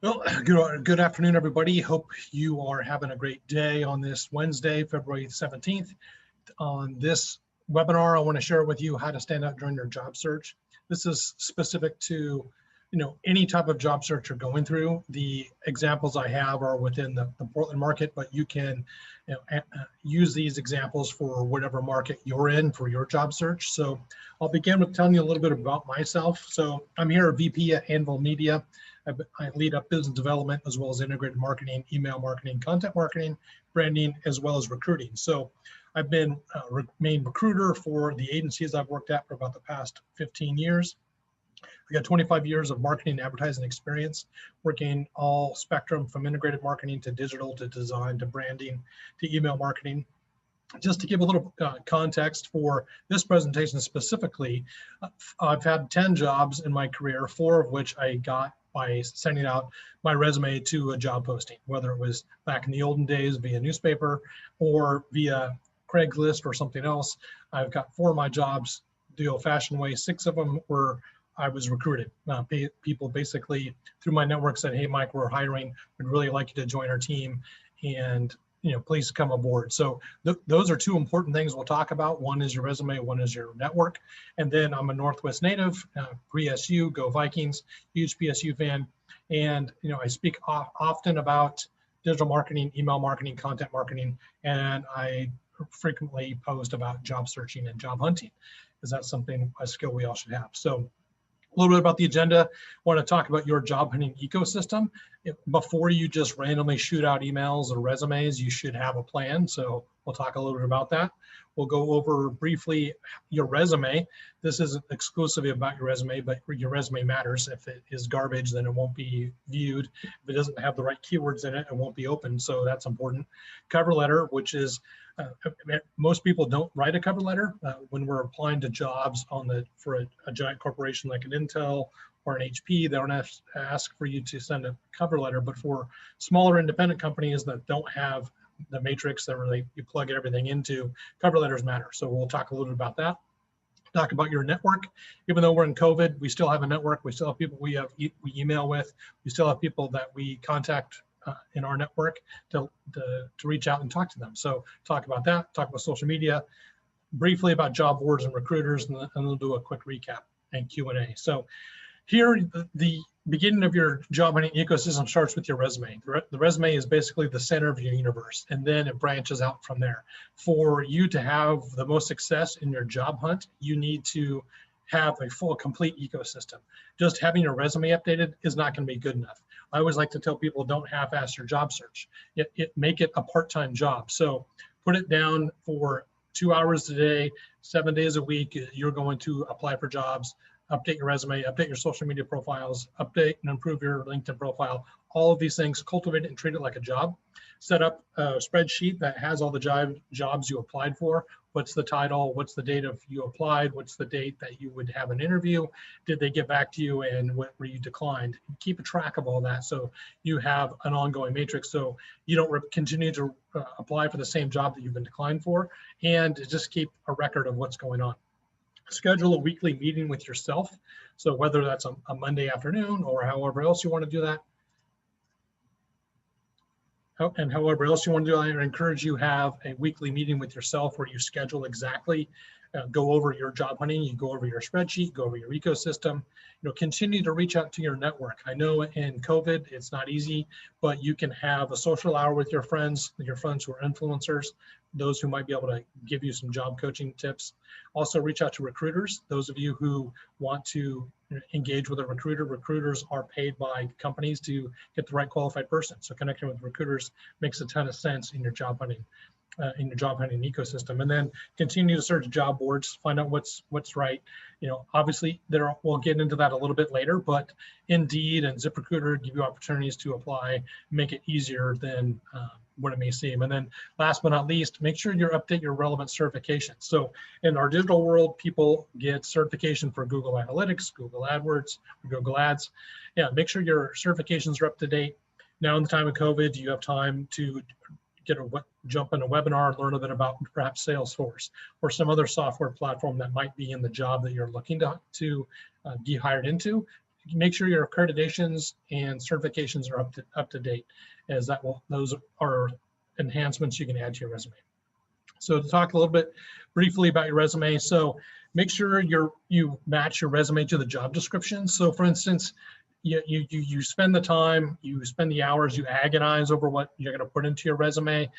Well, good afternoon, everybody. Hope you are having a great day on this Wednesday, February 17th. On this webinar, I want to share with you how to stand out during your job search. This is specific to, any type of job search you're going through. The examples I have are within the Portland market, but you can use these examples for whatever market you're in for your job search. So I'll begin with telling you a little bit about myself. So I'm here at VP at Anvil Media. I lead up business development as well as integrated marketing, email marketing, content marketing, branding, as well as recruiting. So I've been a main recruiter for the agencies I've worked at for about the past 15 years. I got 25 years of marketing and advertising experience, working all spectrum from integrated marketing to digital to design to branding to email marketing. Just to give a little context for this presentation specifically, I've had 10 jobs in my career, 4 of which I got by sending out my resume to a job posting, whether it was back in the olden days via newspaper or via Craigslist or something else. I've got 4 of my jobs the old-fashioned way. 6 of them were I was recruited. People basically through my network said, "Hey, Mike, we're hiring. We'd really like you to join our team, and please come aboard." So those are 2 important things we'll talk about. One is your resume, one is your network. And then I'm a Northwest native, pre-SU, go Vikings, huge PSU fan. And I speak often about digital marketing, email marketing, content marketing, and I frequently post about job searching and job hunting, because that's a skill we all should have. So a little bit about the agenda. I want to talk about your job hunting ecosystem. Before you just randomly shoot out emails or resumes, you should have a plan. So we'll talk a little bit about that. We'll go over briefly your resume. This isn't exclusively about your resume, but your resume matters. If it is garbage, then it won't be viewed. If it doesn't have the right keywords in it, it won't be open. So that's important. Cover letter, which is most people don't write a cover letter when we're applying to jobs for a giant corporation like an Intel or an HP. They don't ask for you to send a cover letter, but for smaller independent companies that don't have the matrix that really you plug everything into, cover letters matter. So we'll talk a little bit about that. Talk about your network. Even though we're in COVID, we still have a network. We still have people we email with. We still have people that we contact in our network to reach out and talk to them. So talk about that, talk about social media, briefly about job boards and recruiters, and then we'll do a quick recap and Q&A. So here, the beginning of your job hunting ecosystem starts with your resume. The resume is basically the center of your universe, and then it branches out from there. For you to have the most success in your job hunt, you need to have a full, complete ecosystem. Just having your resume updated is not going to be good enough. I always like to tell people, don't half-ass your job search. Make it a part-time job. So put it down for 2 hours a day, 7 days a week. You're going to apply for jobs, update your resume, update your social media profiles, update and improve your LinkedIn profile. All of these things, cultivate it and treat it like a job. Set up a spreadsheet that has all the jobs you applied for. What's the title? What's the date of you applied? What's the date that you would have an interview? Did they get back to you, and what were you declined? Keep a track of all that so you have an ongoing matrix, so you don't continue to apply for the same job that you've been declined for, and just keep a record of what's going on. Schedule a weekly meeting with yourself. So whether that's a Monday afternoon or however else you want to do that, and however else you want to do it, I encourage you have a weekly meeting with yourself where you schedule exactly, go over your job hunting, you go over your spreadsheet, go over your ecosystem, continue to reach out to your network. I know in COVID, it's not easy, but you can have a social hour with your friends who are influencers, those who might be able to give you some job coaching tips. Also reach out to recruiters. Those of you who want to engage with a recruiter, recruiters are paid by companies to get the right qualified person. So connecting with recruiters makes a ton of sense in your job hunting ecosystem. And then continue to search job boards, find out what's right. Obviously we'll get into that a little bit later, but Indeed and ZipRecruiter give you opportunities to apply, make it easier than what it may seem. And then last but not least, make sure you update your relevant certifications. So in our digital world, people get certification for Google Analytics, Google AdWords, Google Ads. Yeah, make sure your certifications are up to date. Now in the time of COVID, you have time to jump in a webinar and learn a bit about perhaps Salesforce or some other software platform that might be in the job that you're looking to be hired into. make sure your accreditations and certifications are up to date, as those are enhancements you can add to your resume. So to talk a little bit briefly about your resume, so make sure you match your resume to the job description. So for instance, you spend the time, you spend the hours, you agonize over what you're going to put into your resume,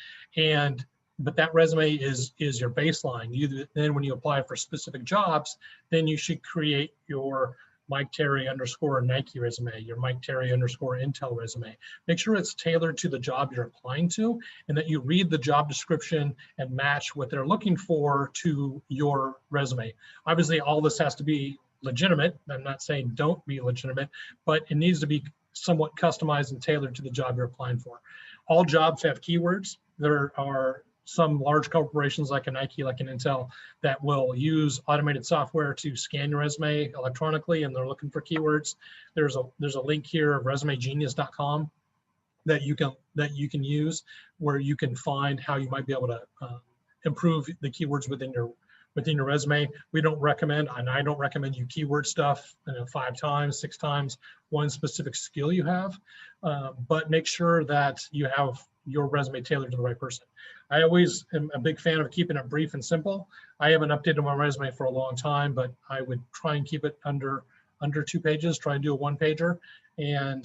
but that resume is your baseline. Then when you apply for specific jobs, then you should create your Mike Terry _ Nike resume, your Mike Terry _ Intel resume. Make sure it's tailored to the job you're applying to, and that you read the job description and match what they're looking for to your resume. Obviously, all this has to be legitimate. I'm not saying don't be legitimate, but it needs to be somewhat customized and tailored to the job you're applying for. All jobs have keywords. There are some large corporations like a Nike, like an Intel, that will use automated software to scan your resume electronically, and they're looking for keywords. There's a link here of resumegenius.com that you can use, where you can find how you might be able to improve the keywords within your resume. We don't recommend, and I don't recommend you keyword stuff 5 times, 6 times, one specific skill you have, but make sure that you have your resume tailored to the right person. I always am a big fan of keeping it brief and simple. I haven't updated my resume for a long time, but I would try and keep it under 2 pages, try and do a 1-pager. And,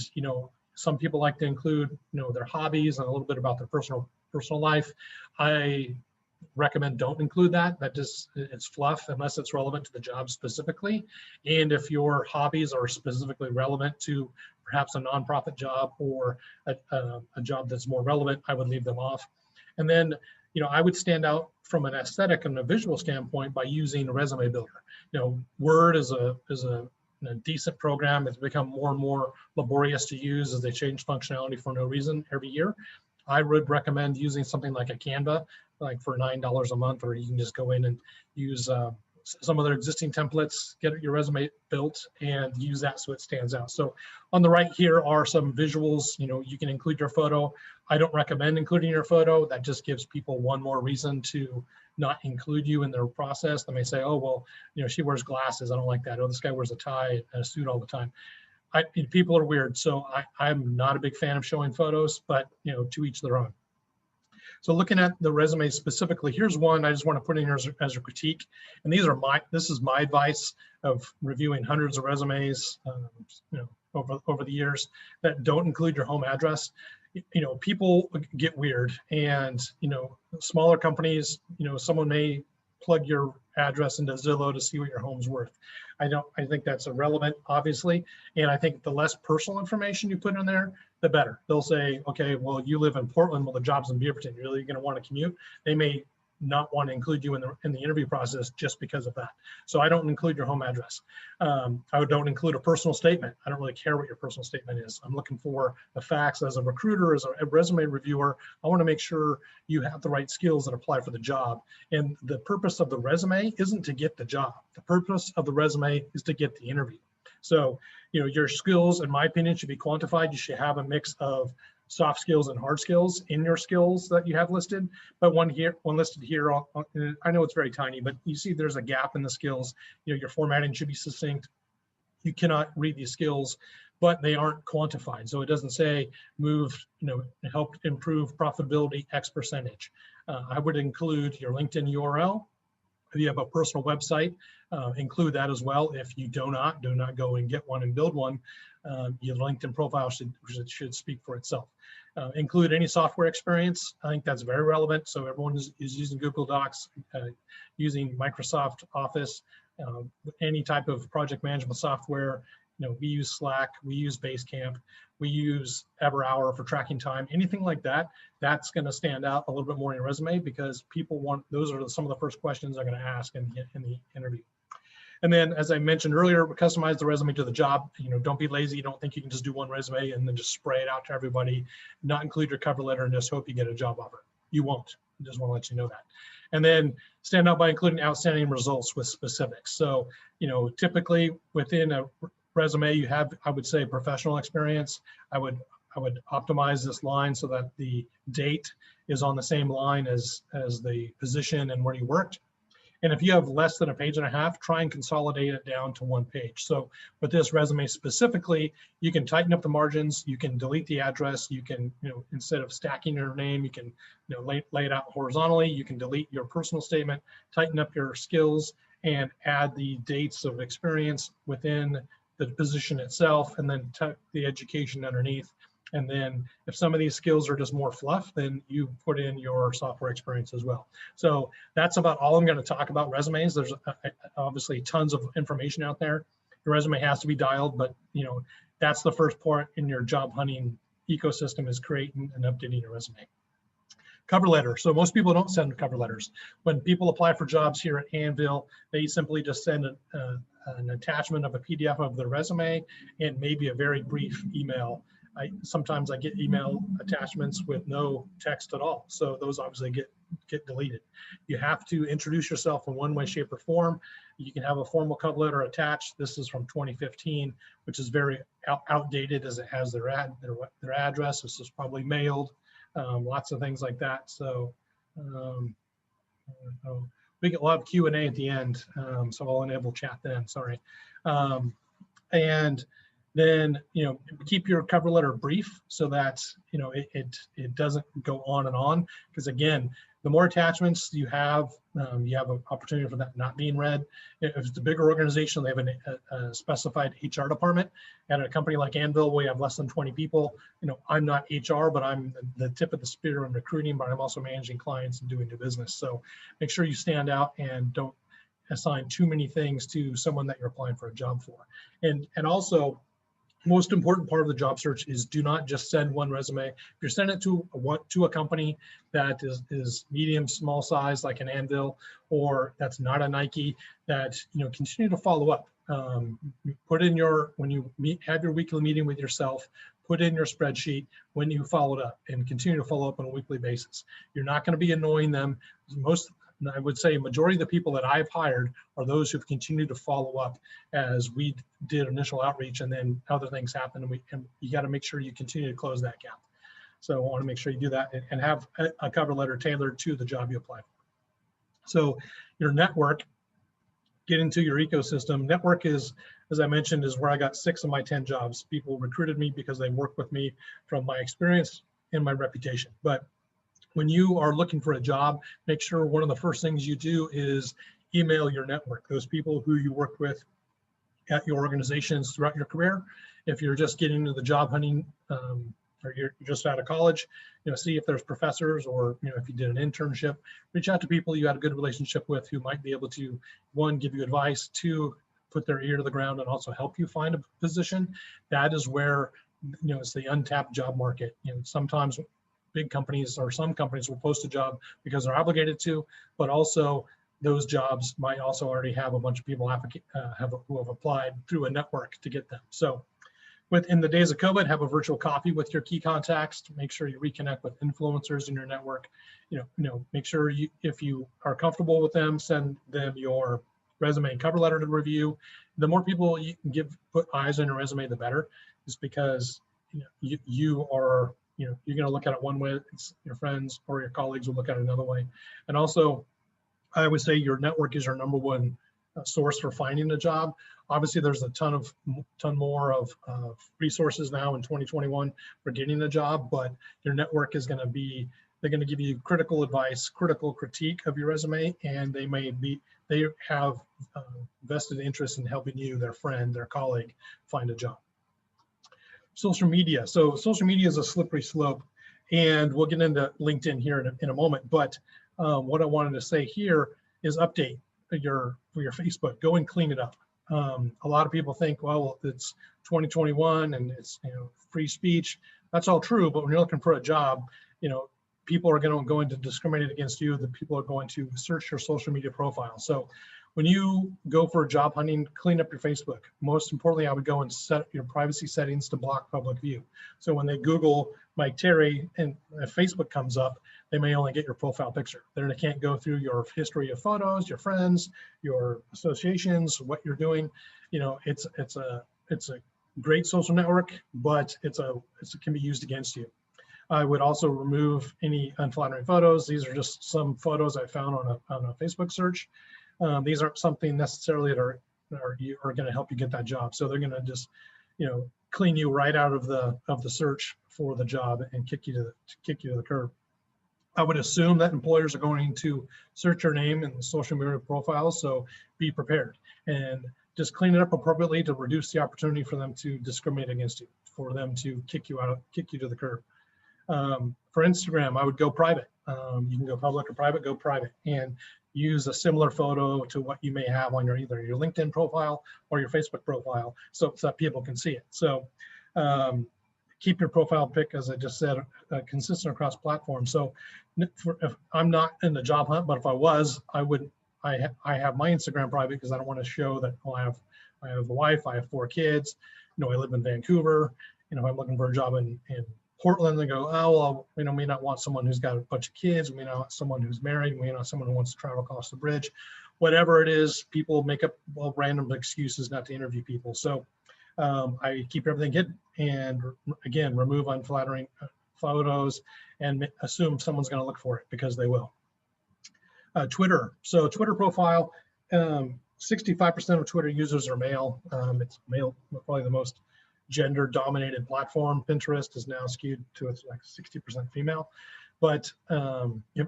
some people like to include, their hobbies and a little bit about their personal life. I recommend don't include that. It's fluff unless it's relevant to the job specifically. And if your hobbies are specifically relevant to perhaps a nonprofit job or a job that's more relevant, I would leave them off. And then, I would stand out from an aesthetic and a visual standpoint by using a resume builder. Word is a decent program. It's become more and more laborious to use as they change functionality for no reason every year. I would recommend using something like a Canva, like for $9 a month, or you can just go in and use some of their existing templates, get your resume built, and use that so it stands out. So on the right here are some visuals. You can include your photo. I don't recommend including your photo. That just gives people one more reason to not include you in their process. They may say, oh, well, she wears glasses. I don't like that. Oh, this guy wears a tie and a suit all the time. People are weird. So I'm not a big fan of showing photos, but to each their own. So looking at the resume specifically, here's one I just want to put in here as a critique. And this is my advice of reviewing hundreds of resumes, over the years, that don't include your home address. People get weird, and smaller companies, someone may plug your address into Zillow to see what your home's worth. I think that's irrelevant, obviously. And I think the less personal information you put in there, the better. They'll say, okay, well, you live in Portland, well, the job's in Beaverton. You're really going to want to commute. They may not want to include you in the interview process just because of that. So I don't include your home address. I don't include a personal statement. I don't really care what your personal statement is. I'm looking for the facts. As a recruiter, as a resume reviewer, I want to make sure you have the right skills that apply for the job. And the purpose of the resume isn't to get the job. The purpose of the resume is to get the interview. So, your skills, in my opinion, should be quantified. You should have a mix of soft skills and hard skills in your skills that you have listed. But one listed here, I know it's very tiny, but you see there's a gap in the skills. Your formatting should be succinct. You cannot read these skills, but they aren't quantified. So it doesn't say helped improve profitability X%. I would include your LinkedIn URL. If you have a personal website, include that as well. If you do not go and get one and build one. Your LinkedIn profile should speak for itself. Include any software experience. I think that's very relevant. So everyone is using Google Docs, using Microsoft Office, any type of project management software. We use Slack, we use Basecamp, we use EverHour for tracking time, anything like that. That's going to stand out a little bit more in your resume, because people those are some of the first questions they're going to ask in the interview. And then, as I mentioned earlier, customize the resume to the job. Don't be lazy. Don't think you can just do one resume and then just spray it out to everybody, not include your cover letter, and just hope you get a job offer. You won't. I just want to let you know that. And then stand out by including outstanding results with specifics. So, typically within a resume, you have, I would say, professional experience. I would optimize this line so that the date is on the same line as the position and where you worked. And if you have less than a page and a half, try and consolidate it down to one page. So with this resume specifically, you can tighten up the margins, you can delete the address, you can, instead of stacking your name, you can, lay it out horizontally, you can delete your personal statement, tighten up your skills, and add the dates of experience within the position itself, and then tuck the education underneath. And then if some of these skills are just more fluff, then you put in your software experience as well. So that's about all I'm going to talk about resumes. There's obviously tons of information out there. Your resume has to be dialed, but that's the first part in your job hunting ecosystem, is creating and updating your resume. Cover letter. So most people don't send cover letters. When people apply for jobs here at Anvil, they simply just send an attachment of a PDF of their resume and maybe a very brief email. Sometimes I get email attachments with no text at all. So those obviously get deleted. You have to introduce yourself in one way, shape, or form. You can have a formal cover letter attached. This is from 2015, which is very outdated, as it has their address. This is probably mailed, lots of things like that. So we get a lot of Q&A at the end, so I'll enable chat then, sorry. And then, keep your cover letter brief so that, it doesn't go on and on. Because again, the more attachments you have an opportunity for that not being read. If it's a bigger organization, they have a specified HR department. At a company like Anvil, we have less than 20 people. I'm not HR, but I'm the tip of the spear in recruiting, but I'm also managing clients and doing new business. So make sure you stand out and don't assign too many things to someone that you're applying for a job for. And also, most important part of the job search is do not just send one resume. If you're sending it to a company that is medium, small size, like an Anvil, or that's not a Nike, that continue to follow up. Put in when you have your weekly meeting with yourself, put in your spreadsheet when you followed up, and continue to follow up on a weekly basis. You're not going to be annoying them. I would say majority of the people that I've hired are those who've continued to follow up as we did initial outreach, and then other things happen, and you got to make sure you continue to close that gap. So I want to make sure you do that and have a cover letter tailored to the job you apply for. So your network, get into your ecosystem. Network is, as I mentioned, is where I got 6 of my 10 jobs. People recruited me because they worked with me from my experience and my reputation. But when you are looking for a job, make sure one of the first things you do is email your network, those people who you worked with at your organizations throughout your career. If you're just getting into the job hunting, or you're just out of college, see if there's professors, or if you did an internship, reach out to people you had a good relationship with who might be able to, 1, give you advice, 2, put their ear to the ground and also help you find a position. That is where, it's the untapped job market. Sometimes big companies or some companies will post a job because they're obligated to, but also those jobs might also already have a bunch of people who have applied through a network to get them. So in the days of COVID, have a virtual coffee with your key contacts to make sure you reconnect with influencers in your network. Make sure if you are comfortable with them, send them your resume and cover letter to review. The more people you can put eyes on your resume, the better, just because you are you're going to look at it one way, your friends or your colleagues will look at it another way. And also, I would say your network is your number one source for finding a job. Obviously, there's a ton more of resources now in 2021 for getting a job, but your network is going to be, they're going to give you critical advice, critical critique of your resume, and they have vested interest in helping you, their friend, their colleague, find a job. Social media. So social media is a slippery slope, and we'll get into LinkedIn here in a moment. But what I wanted to say here is update your Facebook. Go and clean it up. A lot of people think, well, it's 2021 and it's free speech. That's all true, but when you're looking for a job, people are going to discriminate against you. The people are going to search your social media profile. So when you go for job hunting, clean up your Facebook. Most importantly, I would go and set your privacy settings to block public view. So when they Google Mike Terry and Facebook comes up, they may only get your profile picture. They can't go through your history of photos, your friends, your associations, what you're doing. It's a great social network, but it can be used against you. I would also remove any unflattering photos. These are just some photos I found on a Facebook search. these aren't something necessarily that are going to help you get that job. So they're going to just, clean you right out of the search for the job and kick you to the curb. I would assume that employers are going to search your name in social media profiles, so be prepared and just clean it up appropriately to reduce the opportunity for them to discriminate against you, for them to kick you to the curb. For Instagram, I would go private. You can go public or private, go private, and use a similar photo to what you may have on either your LinkedIn profile or your Facebook profile, so that people can see it. So keep your profile pic, as I just said, consistent across platforms. So if I'm not in the job hunt, but if I was, I have my Instagram private because I don't want to show that, I have a wife, I have 4 kids, I live in Vancouver. If I'm looking for a job in Portland, they go, oh, well, may not want someone who's got a bunch of kids, we may not want someone who's married, we may not want someone who wants to travel across the bridge. Whatever it is, people make up random excuses not to interview people. So I keep everything hidden, and again, remove unflattering photos and assume someone's going to look for it, because they will. Twitter. So Twitter profile, 65% of Twitter users are male. It's male, probably the most gender dominated platform. Pinterest is now skewed to like 60% female. But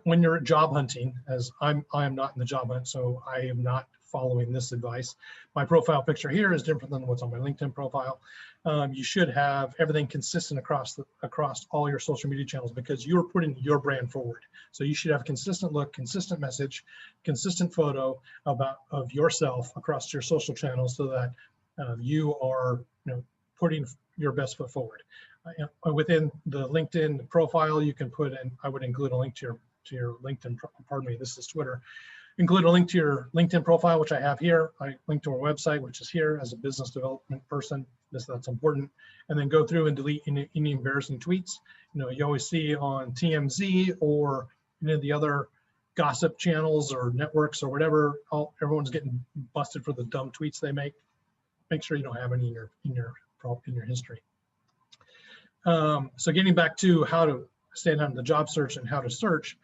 when you're job hunting, as I am not in the job hunt, so I am not following this advice. My profile picture here is different than what's on my LinkedIn profile. You should have everything consistent across all your social media channels, because you're putting your brand forward. So you should have consistent look, consistent message, consistent photo of yourself across your social channels, so that you are putting your best foot forward. Within the LinkedIn profile, you can put in, I would include a link to your LinkedIn, pardon me, this is Twitter. Include a link to your LinkedIn profile, which I have here. I link to our website, which is here, as a business development person. That's important. And then go through and delete any embarrassing tweets. You always see on TMZ or any of the other gossip channels or networks or whatever, everyone's getting busted for the dumb tweets they make. Make sure you don't have any in your history. So getting back to how to stand out in the job search and how to search,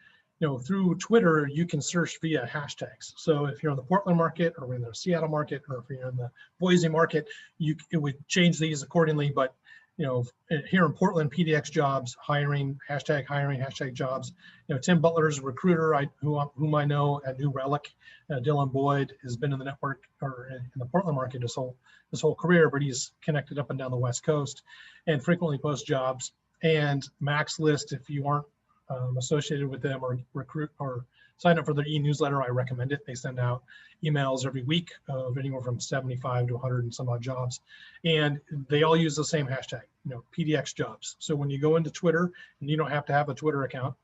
through Twitter, you can search via hashtags. So if you're in the Portland market, or in the Seattle market, or if you're in the Boise market, it would change these accordingly. But here in Portland, PDX jobs, hiring, hashtag jobs. Tim Butler's a recruiter whom I know at New Relic. Dylan Boyd has been in the network, or in the Portland market his whole career, but he's connected up and down the West Coast and frequently posts jobs. And Max List, if you aren't associated with them or recruit or sign up for their e-newsletter, I recommend it. They send out emails every week of anywhere from 75 to 100 and some odd jobs. And they all use the same hashtag, PDX jobs. So when you go into Twitter, and you don't have to have a Twitter account,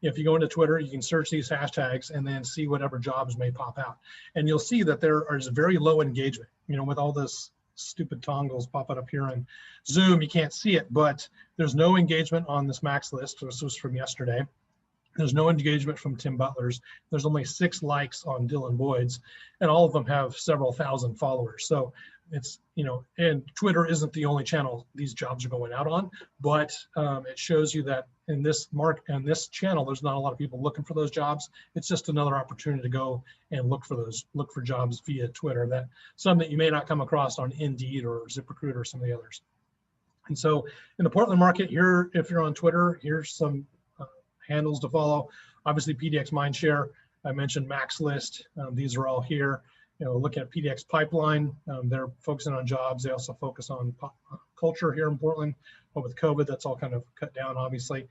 if you go into Twitter, you can search these hashtags and then see whatever jobs may pop out. And you'll see that there is very low engagement, with all this stupid toggles popping up here on Zoom. You can't see it, but there's no engagement on this Max List. This was from yesterday. There's no engagement from Tim Butler's. There's only 6 likes on Dylan Boyd's, and all of them have several thousand followers. So it's, and Twitter isn't the only channel these jobs are going out on, but it shows you that in this channel, there's not a lot of people looking for those jobs. It's just another opportunity to go and look for jobs via Twitter, some that you may not come across on Indeed or ZipRecruiter or some of the others. And so in the Portland market here, if you're on Twitter, here's some handles to follow. Obviously PDX Mindshare, I mentioned Max List. These are all here. Looking at PDX Pipeline, they're focusing on jobs. They also focus on culture here in Portland, but with COVID, that's all kind of cut down, obviously.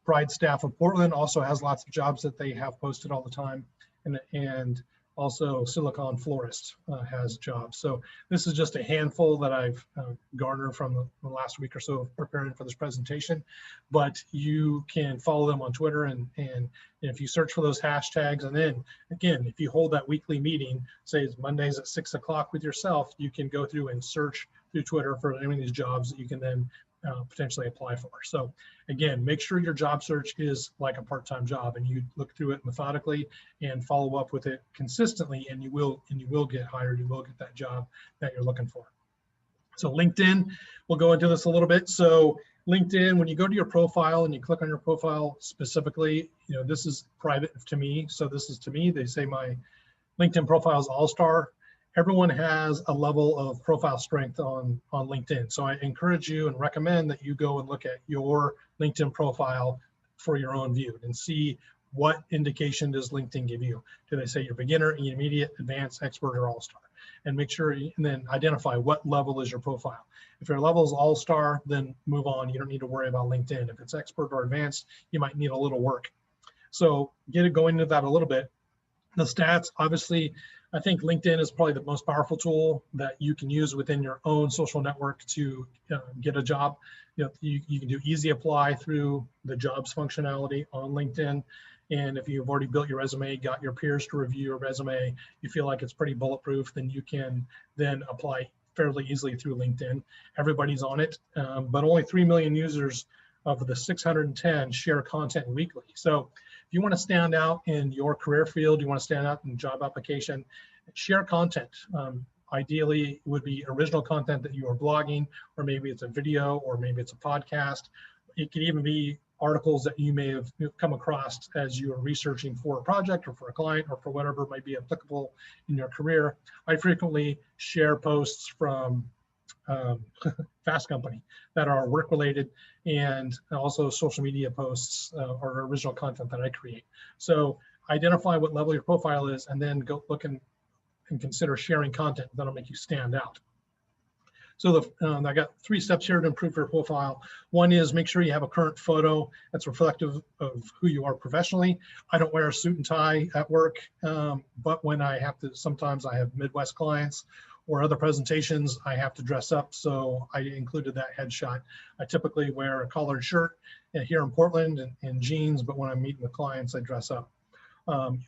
Pride Staff of Portland also has lots of jobs that they have posted all the time. And also Silicon Florist has jobs. So this is just a handful that I've garnered from the last week or so of preparing for this presentation, but you can follow them on Twitter, and if you search for those hashtags, and then again, if you hold that weekly meeting, say it's Mondays at 6 o'clock with yourself, you can go through and search through Twitter for any of these jobs that you can then potentially apply for. So again, make sure your job search is like a part-time job, and you look through it methodically and follow up with it consistently, and you will get hired. You will get that job that you're looking for. So LinkedIn, we'll go into this a little bit. So LinkedIn, when you go to your profile and you click on your profile specifically, this is private to me. So this is to me. They say my LinkedIn Profiles All-Star. Everyone has a level of profile strength on LinkedIn. So I encourage you and recommend that you go and look at your LinkedIn profile for your own view and see what indication does LinkedIn give you. Do they say you're beginner, intermediate, advanced, expert, or all-star? And make sure, and then identify what level is your profile. If your level is all-star, then move on. You don't need to worry about LinkedIn. If it's expert or advanced, you might need a little work. So get it going into that a little bit. The stats, obviously, I think LinkedIn is probably the most powerful tool that you can use within your own social network to get a job. You can do easy apply through the jobs functionality on LinkedIn. And if you've already built your resume, got your peers to review your resume, you feel like it's pretty bulletproof, then you can then apply fairly easily through LinkedIn. Everybody's on it, but only 3 million users of the 610 share content weekly. So if you want to stand out in your career field, you want to stand out in job application, share content. Ideally, it would be original content that you are blogging, or maybe it's a video, or maybe it's a podcast. It could even be articles that you may have come across as you are researching for a project or for a client or for whatever might be applicable in your career. I frequently share posts from Fast Company that are work related, and also social media posts or original content that I create. So identify what level your profile is, and then go look and consider sharing content that'll make you stand out. So I got 3 steps here to improve your profile. One is make sure you have a current photo that's reflective of who you are professionally. I don't wear a suit and tie at work, but when I have to, sometimes I have Midwest clients or other presentations, I have to dress up. So I included that headshot. I typically wear a collared shirt here in Portland and jeans, but when I'm meeting with clients, I dress up.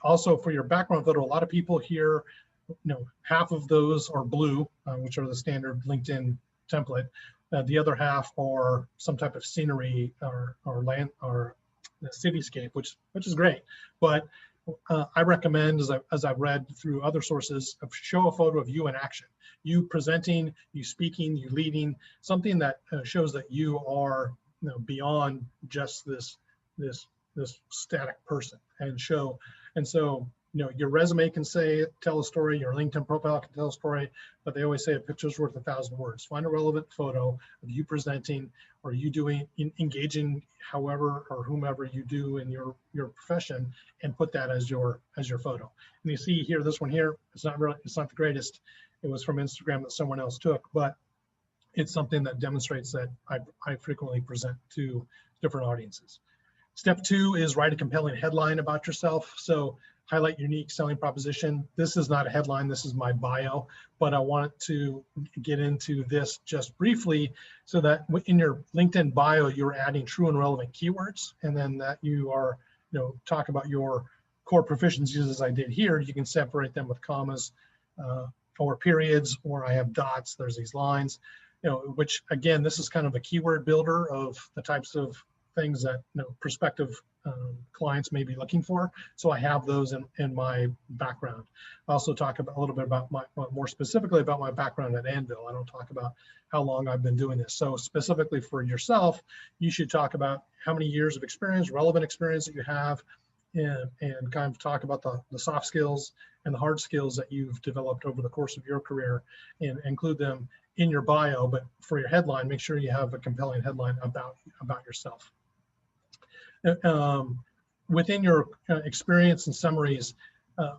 Also for your background photo, a lot of people here, half of those are blue, which are the standard LinkedIn template. The other half are some type of scenery or land or cityscape, which is great. But I recommend, as I've read through other sources, show a photo of you in action. You presenting, you speaking, you leading, something that shows that you are beyond just this static person, and so your resume can tell a story, your LinkedIn profile can tell a story, but they always say a picture's worth 1,000 words. Find a relevant photo of you presenting, or you engaging however or whomever you do in your profession, and put that as your photo. And you see here, this one here, it's not the greatest. It was from Instagram that someone else took, but it's something that demonstrates that I frequently present to different audiences. Step 2 is write a compelling headline about yourself. So highlight unique selling proposition. This is not a headline, this is my bio, but I want to get into this just briefly so that in your LinkedIn bio, you're adding true and relevant keywords, and then that you are, talk about your core proficiencies as I did here. You can separate them with commas or periods, or I have dots, there's these lines, which again, this is kind of a keyword builder of the types of things that prospective clients may be looking for. So I have those in my background. I also talk about a little bit about more specifically about my background at Anvil. I don't talk about how long I've been doing this. So specifically for yourself, you should talk about how many years of experience, relevant experience that you have, and kind of talk about the soft skills and the hard skills that you've developed over the course of your career, and include them in your bio. But for your headline, make sure you have a compelling headline about yourself. Within your experience and summaries,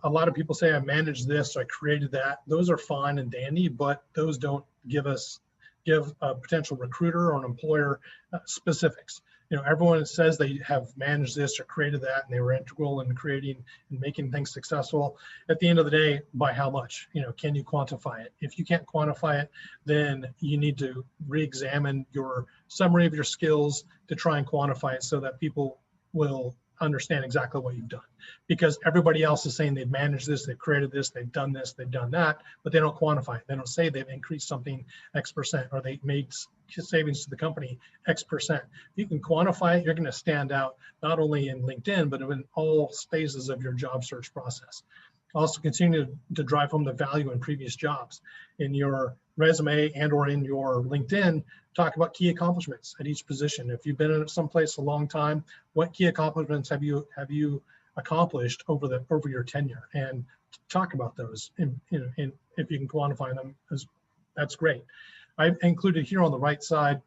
a lot of people say I managed this, I created that. Those are fine and dandy, but those don't give a potential recruiter or an employer specifics. Everyone says they have managed this or created that, and they were integral in creating and making things successful. At the end of the day, by how much? Can you quantify it? If you can't quantify it, then you need to re-examine your summary of your skills to try and quantify it so that people will understand exactly what you've done. Because everybody else is saying they've managed this, they've created this, they've done this, they've done that, but they don't quantify it. They don't say they've increased something X%, or they made savings to the company X%. If you can quantify it, you're going to stand out not only in LinkedIn, but in all phases of your job search process. Also continue to drive home the value in previous jobs. In your resume and or in your LinkedIn, talk about key accomplishments at each position. If you've been in some place a long time, what key accomplishments have you accomplished over your tenure, and talk about those. And if you can quantify them, that's great. I've included here on the right side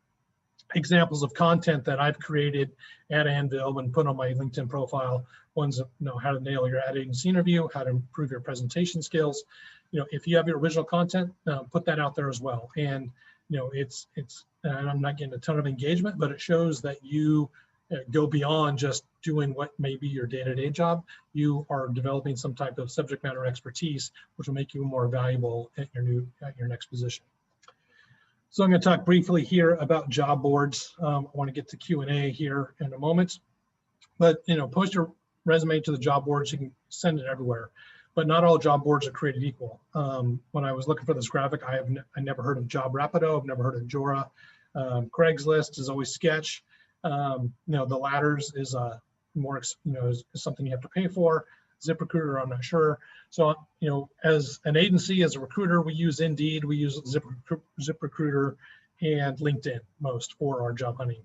examples of content that I've created at Anvil and put on my LinkedIn profile. One's, how to nail your ad agency interview, how to improve your presentation skills. If you have your original content, put that out there as well. And it's and I'm not getting a ton of engagement, but it shows that you go beyond just doing what may be your day-to-day job. You are developing some type of subject matter expertise, which will make you more valuable at your next position. So I'm going to talk briefly here about job boards. I want to get to Q&A here in a moment, but post your resume to the job boards. You can send it everywhere, but not all job boards are created equal. When I was looking for this graphic, I never heard of Job Rapido. I've never heard of Jora. Craigslist is always sketch. The Ladders is is something you have to pay for. ZipRecruiter, I'm not sure. So, as an agency, as a recruiter, we use Indeed, we use ZipRecruiter and LinkedIn most for our job hunting,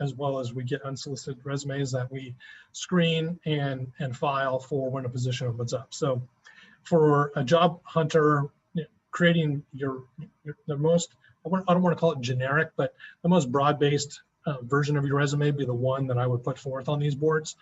as well as we get unsolicited resumes that we screen and file for when a position opens up. So for a job hunter, creating the most, I don't want to call it generic, but the most broad-based version of your resume be the one that I would put forth on these boards,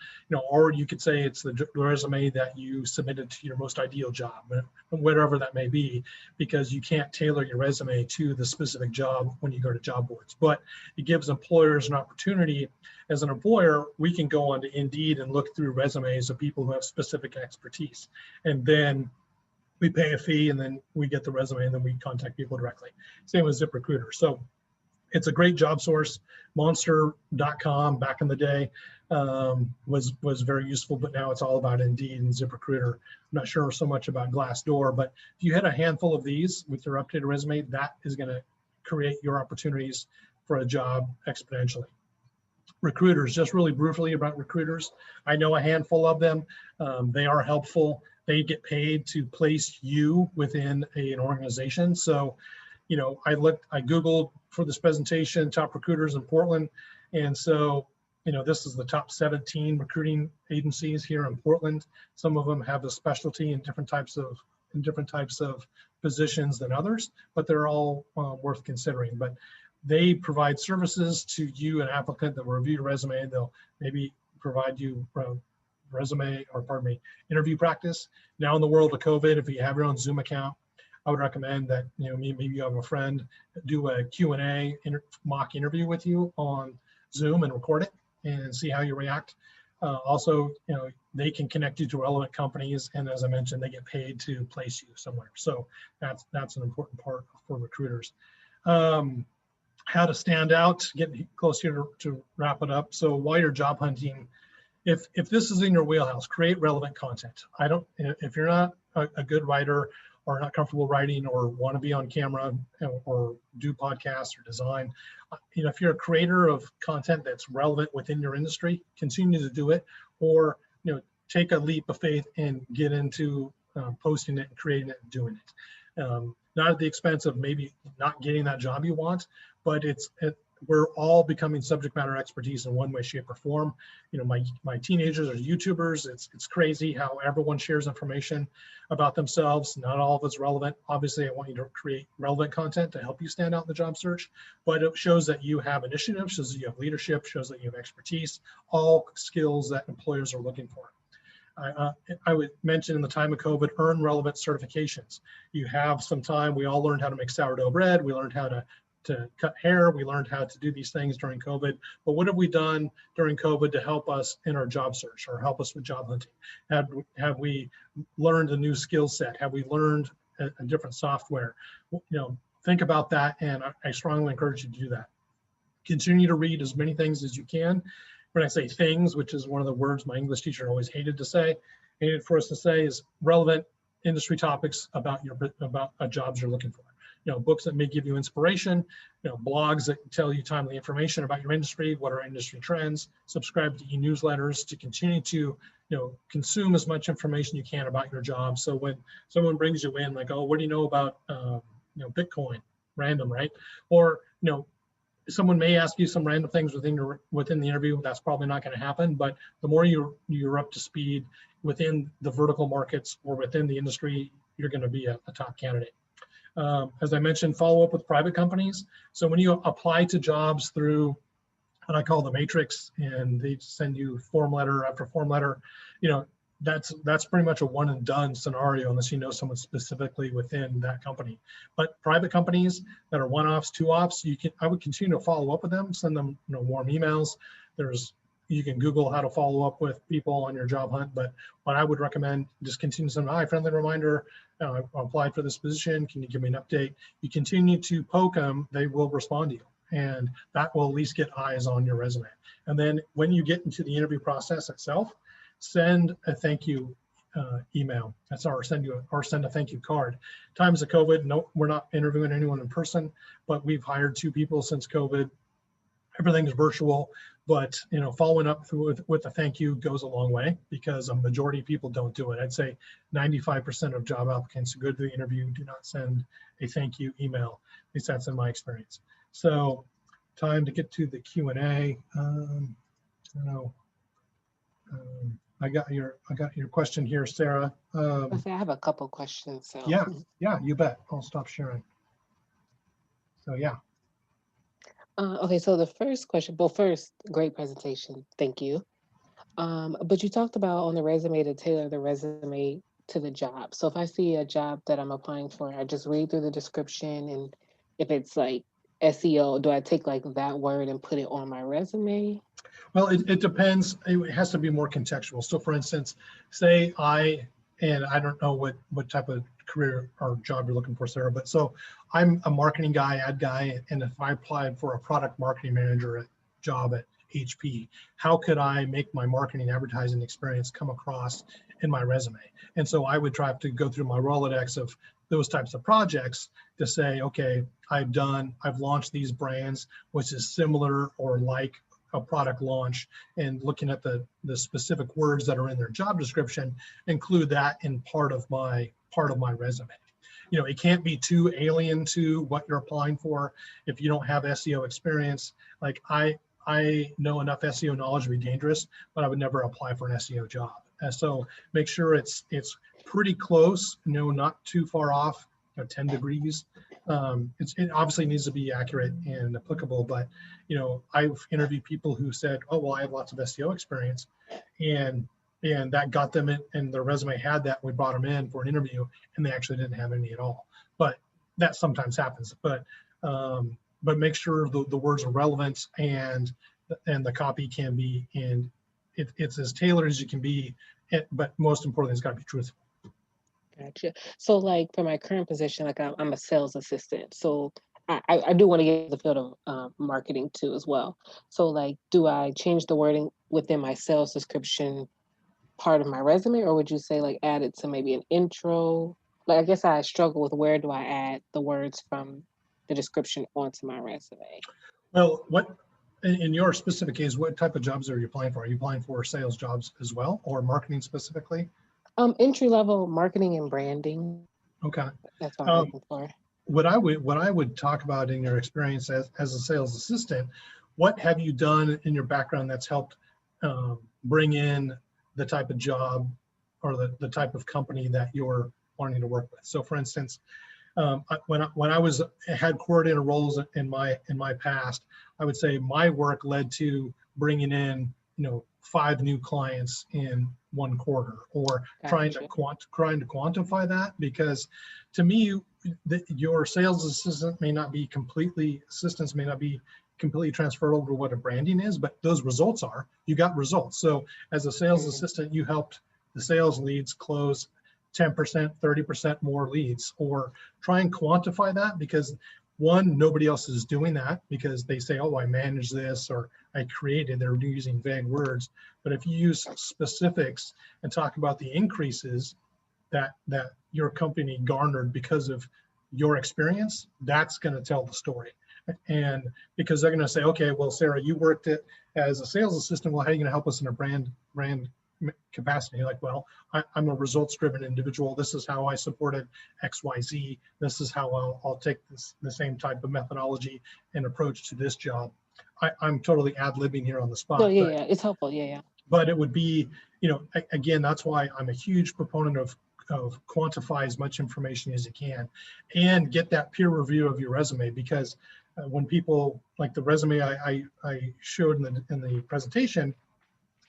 or you could say it's the resume that you submitted to your most ideal job, whatever that may be, because you can't tailor your resume to the specific job when you go to job boards. But it gives employers an opportunity. As an employer, we can go onto Indeed and look through resumes of people who have specific expertise, and then we pay a fee, and then we get the resume, and then we contact people directly. Same with ZipRecruiter. So it's a great job source. Monster.com back in the day was very useful, but now it's all about Indeed and ZipRecruiter. I'm not sure so much about Glassdoor, but if you hit a handful of these with your updated resume, that is going to create your opportunities for a job exponentially. Recruiters, just really briefly about recruiters. I know a handful of them. They are helpful. They get paid to place you within an organization. So, I Googled for this presentation, top recruiters in Portland. And so, this is the top 17 recruiting agencies here in Portland. Some of them have a specialty in different types of positions than others, but they're all worth considering. But they provide services to you, an applicant, that will review your resume, and they'll maybe provide you interview practice. Now in the world of COVID, if you have your own Zoom account, I would recommend that, maybe you have a friend do a Q&A mock interview with you on Zoom and record it and see how you react. Also, they can connect you to relevant companies, and as I mentioned, they get paid to place you somewhere. So that's an important part for recruiters. How to stand out, getting close here to wrap it up. So while you're job hunting, if this is in your wheelhouse, create relevant content. If you're not a good writer, or not comfortable writing, or want to be on camera, or do podcasts or design, if you're a creator of content that's relevant within your industry, continue to do it, or take a leap of faith and get into posting it and creating it and doing it. Not at the expense of maybe not getting that job you want, but we're all becoming subject matter expertise in one way, shape, or form. My teenagers are YouTubers. It's crazy how everyone shares information about themselves. Not all of it's relevant. Obviously, I want you to create relevant content to help you stand out in the job search, but it shows that you have initiative, shows that you have leadership, shows that you have expertise, all skills that employers are looking for. I would mention, in the time of COVID, earn relevant certifications. You have some time. We all learned how to make sourdough bread. We learned how to cut hair. We learned how to do these things during COVID. But what have we done during COVID to help us in our job search or help us with job hunting? Have we learned a new skill set? Have we learned a different software? Think about that, and I strongly encourage you to do that. Continue to read as many things as you can. When I say things, which is one of the words my English teacher always hated for us to say, is relevant industry topics about jobs you're looking for. Books that may give you inspiration, blogs that tell you timely information about your industry, what are industry trends, subscribe to e-newsletters to continue to, consume as much information you can about your job. So when someone brings you in, like, oh, what do you know about, Bitcoin? Random, right? Or, someone may ask you some random things within the interview. That's probably not going to happen. But the more you're up to speed within the vertical markets or within the industry, you're going to be a top candidate. As I mentioned, follow up with private companies. So when you apply to jobs through what I call the matrix, and they send you form letter after form letter, that's pretty much a one and done scenario unless you know someone specifically within that company. But private companies that are one-offs, two-offs, I would continue to follow up with them, send them warm emails. You can Google how to follow up with people on your job hunt, but what I would recommend, just continue to send, hi, friendly reminder, I applied for this position, can you give me an update? You continue to poke them, they will respond to you, and that will at least get eyes on your resume. And then when you get into the interview process itself, send a thank you email. Send a thank you card. Times of COVID, no, we're not interviewing anyone in person, but we've hired 2 people since COVID. Everything is virtual, but following up with a thank you goes a long way, because a majority of people don't do it. I'd say 95% of job applicants who go to the interview do not send a thank you email. At least that's in my experience. So, time to get to the Q&A. I got your question here, Sarah. I have a couple questions. So. Yeah, you bet. I'll stop sharing. So yeah. Okay, so the first question. Well, first, great presentation. Thank you. But you talked about on the resume to tailor the resume to the job. So if I see a job that I'm applying for, I just read through the description, and if it's like SEO, do I take like that word and put it on my resume? Well, it depends. It has to be more contextual. So for instance, say I don't know what type of career or job you're looking for, Sarah, but so I'm a marketing guy, ad guy, and if I applied for a product marketing manager job at HP, how could I make my marketing advertising experience come across in my resume? And so I would try to go through my Rolodex of those types of projects to say, okay, I've launched these brands, which is similar or like a product launch, and looking at the specific words that are in their job description, include that in part of my resume. It can't be too alien to what you're applying for. If you don't have SEO experience, like I know enough SEO knowledge to be dangerous, but I would never apply for an SEO job. And so make sure it's pretty close, not too far off, 10 degrees. It obviously needs to be accurate and applicable, but I've interviewed people who said, oh, well, I have lots of SEO experience, and that got them in, and their resume had that. We brought them in for an interview, and they actually didn't have any at all. But that sometimes happens. But make sure the words are relevant, and the copy can be, and it's as tailored as you can be. But most importantly, it's got to be truthful. Gotcha. So like for my current position, like I'm a sales assistant. So I do want to get into the field of marketing too as well. So like, do I change the wording within my sales description part of my resume, or would you say like add it to maybe an intro? Like, I guess I struggle with where do I add the words from the description onto my resume? Well, in your specific case, what type of jobs are you applying for? Are you applying for sales jobs as well, or marketing specifically? Entry level marketing and branding. Okay. That's what I'm looking for. What I would talk about in your experience as a sales assistant, what have you done in your background that's helped bring in the type of job or the type of company that you're wanting to work with? So for instance, when I had coordinator roles in my past, I would say my work led to bringing in 5 new clients in 1 quarter, or trying to quantify that, because to me, your sales assistants may not be completely transferable to what a branding is, but those results are. You got results. So as a sales assistant, you helped the sales leads close 10%, 30% more leads, or try and quantify that, because one, nobody else is doing that, because they say, oh, I manage this, or I created, they're using vague words. But if you use specifics and talk about the increases that your company garnered because of your experience, that's going to tell the story. And because they're going to say, okay, well, Sarah, you worked as a sales assistant. Well, how are you going to help us in a brand capacity. Like, well, I'm a results-driven individual. This is how I supported XYZ. This is how I'll take the same type of methodology and approach to this job. I'm totally ad-libbing here on the spot. No, yeah, it's helpful. Yeah. But it would be, again, that's why I'm a huge proponent of quantify as much information as you can and get that peer review of your resume, because when people, like the resume I showed in the presentation,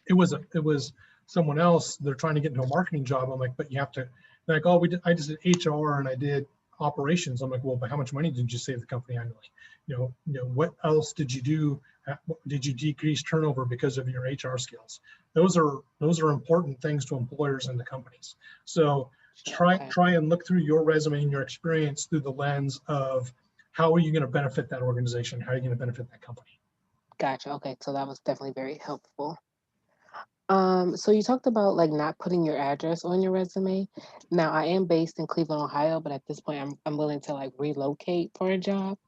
it was someone else. They're trying to get into a marketing job. I'm like, but you have to, they're like, oh, I just did HR and I did operations. I'm like, well, but how much money did you save the company annually? What else did you do? Did you decrease turnover because of your HR skills? Those are important things to employers and the companies. So try and look through your resume and your experience through the lens of how are you going to benefit that organization? How are you going to benefit that company? Gotcha. Okay, so that was definitely very helpful. So you talked about like not putting your address on your resume. Now I am based in Cleveland, Ohio, but at this point I'm willing to like relocate for a job.